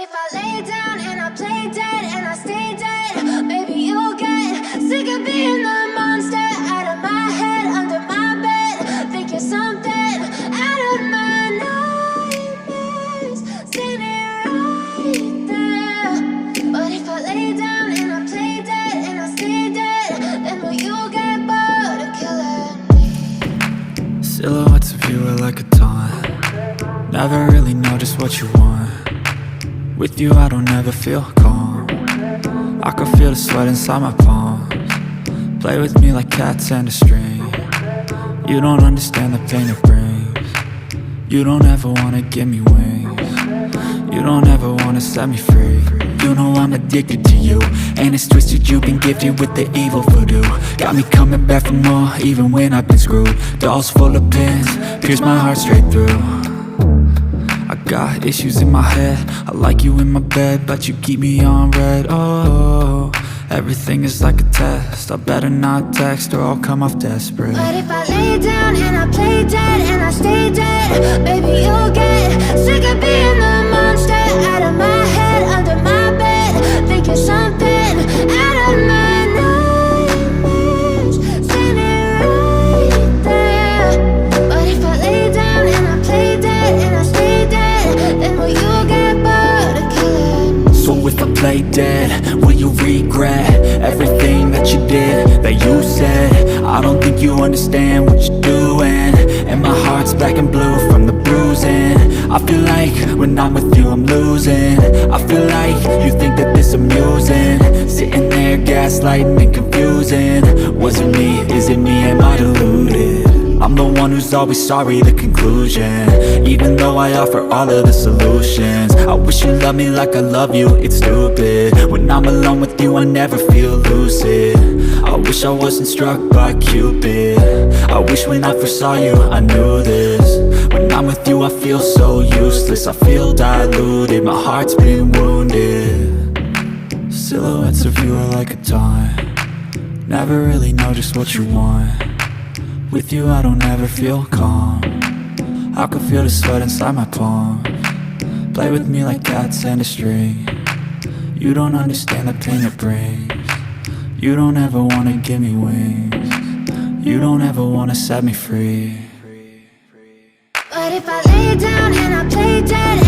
if I lay down and I play dead and I stay dead, maybe you'll get sick of being the monster out of my head, under my bed. Think you're something out of my nightmares, standing right there. But if I lay down and I play dead and I stay dead, then will you get bored of killing me? Silhouettes of you are like a taunt. Never really know just what you want. With you I don't ever feel calm. I can feel the sweat inside my palms. Play with me like cats and a string. You don't understand the pain it brings. You don't ever wanna give me wings. You don't ever wanna set me free. You know I'm addicted to you, and it's twisted, you've been gifted with the evil voodoo. Got me coming back for more, even when I've been screwed. Dolls full of pins, pierce my heart straight through. I got issues in my head, I like you in my bed, but you keep me on red. Oh, everything is like a test, I better not text or I'll come off desperate. But if I lay down and I play dead and I stay dead, maybe you'll get sick of being the monster out of my head, under my bed. Think you're something out of my nightmares, standing right there. But if I lay down and I play dead and I stay dead, then will you get bored of killing me? So if I play dead, will you regret everything that you did, that you said? I don't think you understand what you're doing, and my heart's black and blue from the bruising. I feel like when I'm with you I'm losing. I feel like you think that this amusing, sitting there gaslighting and confusing. Was it me? Is it me? Am I deluded? I'm the one who's always sorry, the conclusion, even though I offer all of the solutions. I wish you loved me like I love you, it's stupid. When I'm alone with you I never feel lucid. I wish I wasn't struck by Cupid. I wish when I first saw you I knew this. When I'm with you I feel so useless, I feel diluted, my heart's been wounded. Silhouettes of you are like a taunt. Never really know just what you want. With you I don't ever feel calm. I can feel the sweat inside my palms. Play with me like cats and a string. You don't understand the pain it brings. You don't ever wanna give me wings. You don't ever wanna set me free. But if I lay down and I play dead